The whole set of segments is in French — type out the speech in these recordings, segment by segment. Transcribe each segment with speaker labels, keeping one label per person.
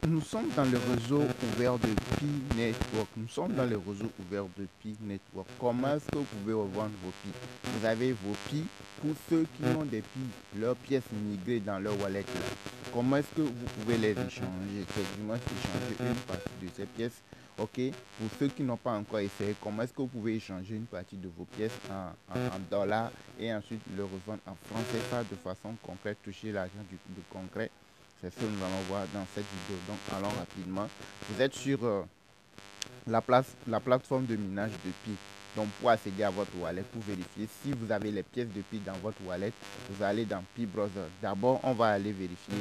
Speaker 1: Nous sommes dans le réseau ouvert de Pi Network. Nous sommes dans le réseau ouvert de Pi Network. Comment est-ce que vous pouvez revendre vos Pi? Vous avez vos Pi. Pour ceux qui ont des Pi, leurs pièces migrées dans leur wallet là. Comment est-ce que vous pouvez les échanger? C'est du moins échanger une partie de ces pièces. Ok. Pour ceux qui n'ont pas encore essayé, comment est-ce que vous pouvez échanger une partie de vos pièces en dollars et ensuite le revendre en francs CFA de façon concrète, toucher l'argent de concret? C'est ce que nous allons voir dans cette vidéo. Donc allons rapidement. Vous êtes sur la plateforme de minage de Pi. Donc pour accéder à votre wallet, pour vérifier si vous avez les pièces de Pi dans votre wallet, vous allez dans Pi Browser. D'abord, on va aller vérifier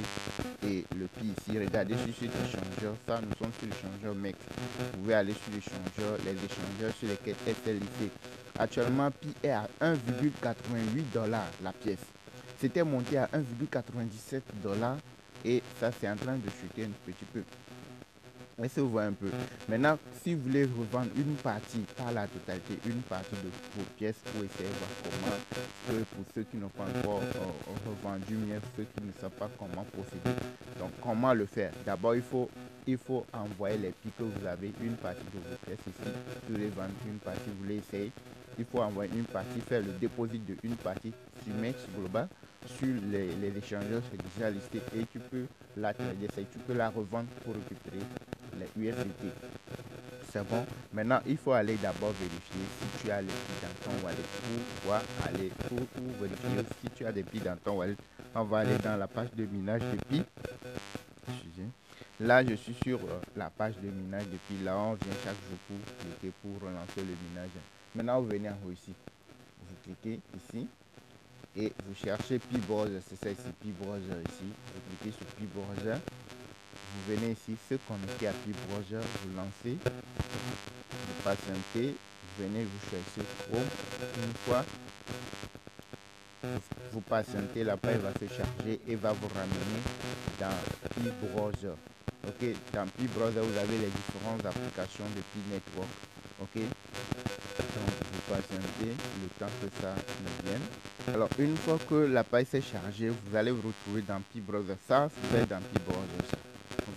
Speaker 1: et le Pi ici. Regardez sur cet échangeur. Ça, nous sommes sur l'échangeur MEX. Vous pouvez aller sur l'échangeur, les échangeurs sur lesquels SLIC. Actuellement, Pi est à 1,88 $ la pièce. C'était monté à 1,97 $ et ça c'est en train de chuter un petit peu. Est-ce que vous voyez un peu? Maintenant, si vous voulez revendre une partie, pas la totalité, une partie de vos pièces pour essayer de voir comment, pour ceux qui n'ont pas encore revendu, mais ceux qui ne savent pas comment procéder. Donc, comment le faire? D'abord, il faut envoyer les Pi que vous avez, une partie de vos pièces ici. Si vous voulez vendre une partie, vous voulez essayer, il faut envoyer une partie, faire le dépôt de une partie sur MEX Global, sur les échangeurs, c'est déjà listé et tu peux la trader, tu peux la revendre pour récupérer les USDT. C'est bon. Maintenant, il faut aller d'abord vérifier si tu as les Pi dans ton wallet pour voir aller pour vérifier si tu as des Pi dans ton wallet. On va aller dans la page de minage de Pi. Là, je suis sur la page de minage de Pi. Là, on vient chaque jour pour cliquer pour relancer le minage. Maintenant, vous venez en haut ici. Vous cliquez ici et vous cherchez Pi Browser. C'est ça ici, Pi Browser ici. Vous cliquez sur Pi Browser. Vous venez ici, se connecter à Pi Browser, vous lancez, vous patientez, vous venez, vous cherchez Chrome. Une fois, vous patientez, la page va se charger et va vous ramener dans Pi Browser. Ok, dans Pi Browser, vous avez les différentes applications de Pi Network. Ok, donc vous patientez le temps que ça me vienne. Alors, une fois que la page s'est chargée, vous allez vous retrouver dans Pi Browser. Ça, c'est dans Pi Browser. Ça.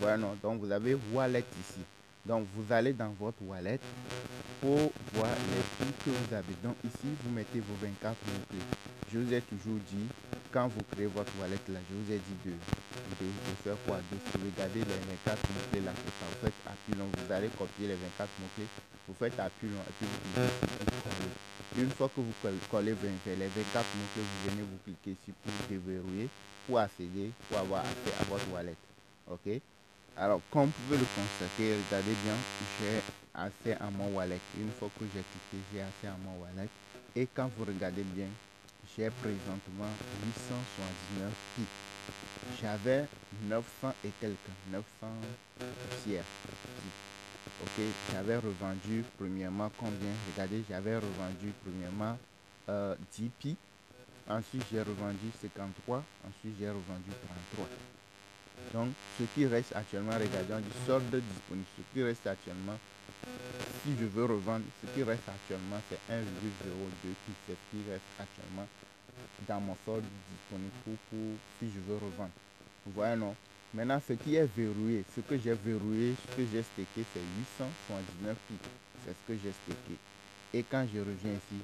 Speaker 1: Voilà, non. Donc vous avez Wallet ici. Donc vous allez dans votre wallet pour voir les Pi que vous avez. Donc ici, vous mettez vos 24 mots-clés. Je vous ai toujours dit, quand vous créez votre wallet là, je vous ai dit de faire quoi? De regarder les 24 mots-clés là. Vous faites appui long, vous allez copier les 24 mots-clés. Vous faites appui long et puis vous cliquez. Une fois que vous collez les 24 mots-clés, vous venez vous cliquer ici pour déverrouiller, pour accéder, pour avoir accès à votre wallet. Ok? Alors, comme vous pouvez le constater, regardez bien, j'ai accès à mon wallet. Une fois que j'ai cliqué, j'ai accès à mon wallet. Et quand vous regardez bien, j'ai présentement 879 Pi. J'avais 900 et quelques, 900 poussières. Ok, j'avais revendu premièrement combien? Regardez, j'avais revendu premièrement 10 Pi. Ensuite, j'ai revendu 53. Ensuite, j'ai revendu 33. Donc, ce qui reste actuellement, regardons du solde disponible. Ce qui reste actuellement, si je veux revendre, ce qui reste actuellement, c'est 1,02 Pi. C'est ce qui reste actuellement dans mon solde disponible pour si je veux revendre. Vous voyez, non? Maintenant, ce qui est verrouillé, ce que j'ai verrouillé, ce que j'ai stacké, c'est 879 Pi. C'est ce que j'ai stacké. Et quand je reviens ici,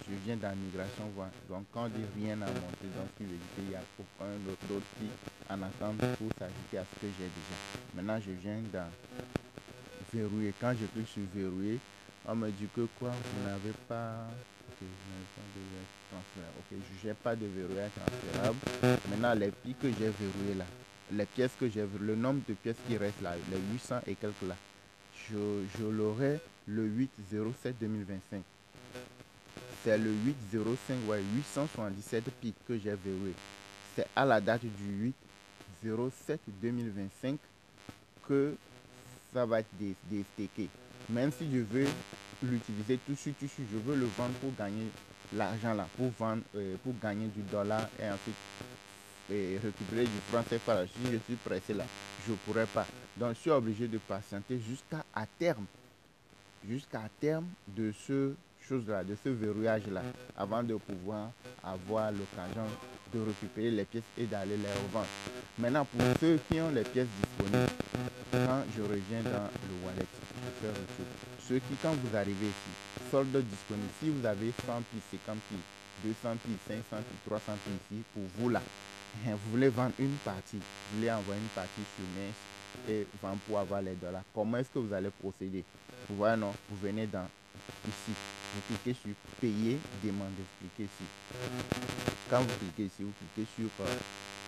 Speaker 1: je viens dans migration voir. Donc quand on dit rien à monter, donc il veut dire qu'il y a aucun autre Pi en attente pour s'ajouter à ce que j'ai déjà. Maintenant je viens dans verrouiller. Quand je clique sur verrouiller, on me dit que quoi, vous n'avez pas. Ok, je n'ai pas de transfert. Ok, je n'ai pas de verrouillage transférable. Maintenant les Pi que j'ai verrouillé là, les pièces que j'ai, le nombre de pièces qui restent là, les 800 et quelques là, je l'aurai le 8/07/2025. C'est le 8/05, ouais, 877 Pi que j'ai verrouillé. C'est à la date du 8/07/2025 que ça va être déstacké. Même si je veux l'utiliser tout de suite, je veux le vendre pour gagner l'argent là, pour vendre, pour gagner du dollar et ensuite récupérer du franc CFA. Si je suis pressé là, je ne pourrais pas. Donc je suis obligé de patienter jusqu'à terme de ce chose-là, de ce verrouillage-là, avant de pouvoir avoir l'occasion de récupérer les pièces et d'aller les revendre. Maintenant, pour ceux qui ont les pièces disponibles, quand je reviens dans le wallet, je fais retour. Ceux qui, quand vous arrivez ici, solde disponible, si vous avez 100 pieds, 50 pieds, 200 pieds, 500 pieds, 300 pieds ici, pour vous là, vous voulez vendre une partie, vous voulez envoyer une partie sur Mince et vendre pour avoir les dollars. Comment est-ce que vous allez procéder? Vous voyez, non, vous venez dans ici, vous cliquez sur payer, demander, vous cliquez ici. Quand vous cliquez ici, vous cliquez sur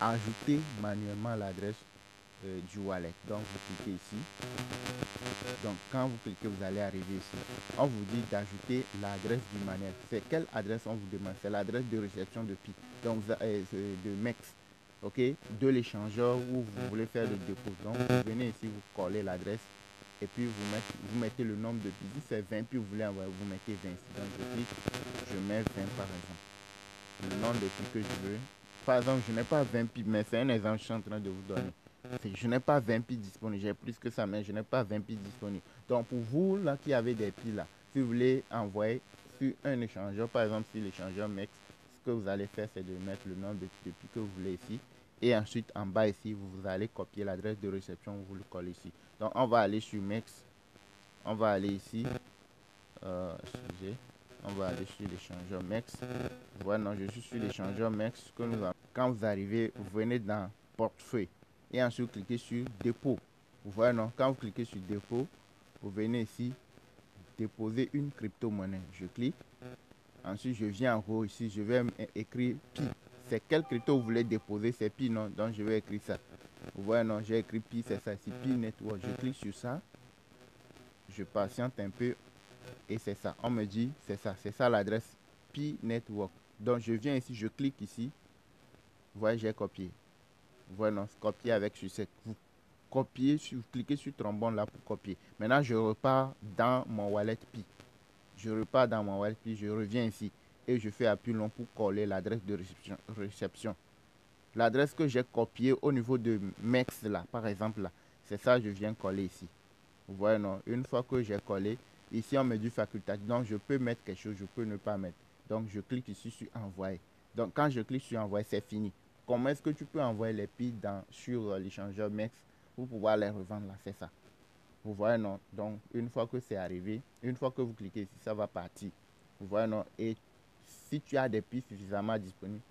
Speaker 1: ajouter manuellement l'adresse du wallet. Donc vous cliquez ici. Donc quand vous cliquez, vous allez arriver ici. On vous dit d'ajouter l'adresse du manuel. C'est quelle adresse on vous demande? C'est l'adresse de réception de PI. Donc de MEX. Ok, de l'échangeur où vous voulez faire le dépôt. Donc vous venez ici, vous collez l'adresse et puis vous mettez le nombre de PI. Si c'est 20 puis vous voulez envoyer, vous mettez 20. Donc je clique, je mets 20 par exemple. Le nombre de PI que je veux. Par exemple, je n'ai pas 20 PI, mais c'est un exemple que je suis en train de vous donner. Je n'ai pas 20 PI disponibles, j'ai plus que ça, mais je n'ai pas 20 PI disponibles. Donc pour vous là qui avez des PI là, si vous voulez envoyer sur un échangeur, par exemple sur l'échangeur MEX, ce que vous allez faire, c'est de mettre le nombre de PI que vous voulez ici. Et ensuite en bas ici, vous allez copier l'adresse de réception, vous le collez ici. Donc on va aller sur MEX, on va aller ici, excusez, on va aller sur l'échangeur MEX. Voilà, non, je suis sur l'échangeur MEX. Quand vous arrivez, vous venez dans portefeuille et ensuite vous cliquez sur dépôt. Vous voyez, non, quand vous cliquez sur dépôt, vous venez ici déposer une crypto-monnaie. Je clique. Ensuite, je viens en haut ici, je vais écrire Pi. C'est quel crypto vous voulez déposer? C'est Pi, non? Donc je vais écrire ça. Vous voyez, non, j'ai écrit Pi, c'est ça ici, Pi Network. Je clique sur ça. Je patiente un peu et c'est ça. On me dit, c'est ça l'adresse Pi Network. Donc je viens ici, je clique ici. Vous voyez, j'ai copié. Vous voyez, non, copier avec succès. Vous copiez, vous cliquez sur trombone là pour copier. Maintenant, je repars dans mon wallet Pi. Je repars dans mon wallet Pi, je reviens ici et je fais appui long pour coller l'adresse de réception. L'adresse que j'ai copiée au niveau de MEX là, par exemple là, c'est ça que je viens coller ici. Vous voyez, non, une fois que j'ai collé, ici on me dit facultatif, donc je peux mettre quelque chose, je peux ne pas mettre. Donc je clique ici sur envoyer. Donc quand je clique sur envoyer, c'est fini. Comment est-ce que tu peux envoyer les piles sur l'échangeur MEX pour pouvoir les revendre là? C'est ça. Vous voyez, non? Donc une fois que c'est arrivé, une fois que vous cliquez ici, ça va partir. Vous voyez, non? Et si tu as des piles suffisamment disponibles,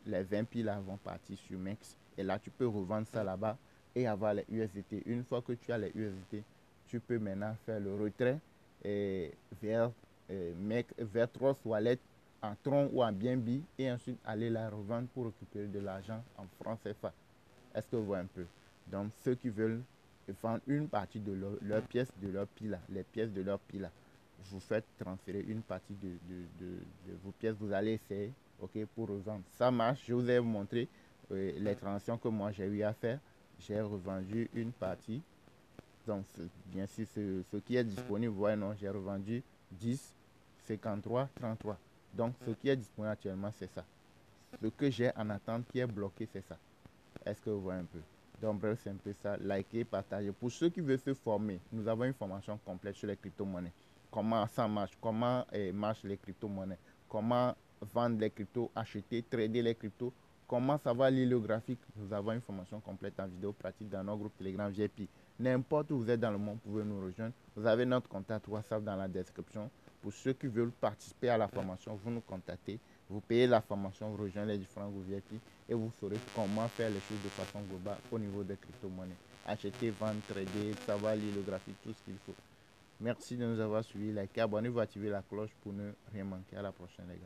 Speaker 1: les 20 piles là vont partir sur MEX. Et là, tu peux revendre ça là-bas et avoir les USDT. Une fois que tu as les USDT, tu peux maintenant faire le retrait vers, vers Trust Wallet en Tron ou en BNB et ensuite aller la revendre pour récupérer de l'argent en francs CFA. Est-ce que vous voyez un peu? Donc, ceux qui veulent vendre une partie de leur pièce de leur pile, les pièces de leur pile, vous faites transférer une partie de vos pièces, vous allez essayer, ok, pour revendre. Ça marche, je vous ai montré les transactions que moi j'ai eu à faire. J'ai revendu une partie. Donc, bien sûr, ce qui est disponible, vous voyez, non, j'ai revendu 10, 53, 33. Donc, ce qui est disponible actuellement, c'est ça. Ce que j'ai en attente qui est bloqué, c'est ça. Est-ce que vous voyez un peu? Donc, bref, c'est un peu ça. Likez, partagez. Pour ceux qui veulent se former, nous avons une formation complète sur les crypto-monnaies. Comment ça marche? Comment marchent les crypto-monnaies? Comment vendre les cryptos, acheter, trader les cryptos? Comment savoir lire le graphique? Nous avons une formation complète en vidéo pratique dans notre groupe Telegram VIP. N'importe où vous êtes dans le monde, vous pouvez nous rejoindre. Vous avez notre contact WhatsApp dans la description. Pour ceux qui veulent participer à la formation, vous nous contactez. Vous payez la formation, vous rejoignez les différents groupes VIP et vous saurez comment faire les choses de façon globale au niveau des crypto-monnaies. Acheter, vendre, trader, savoir lire le graphique, tout ce qu'il faut. Merci de nous avoir suivis. Likez, abonnez-vous, activez la cloche pour ne rien manquer. À la prochaine, les gars.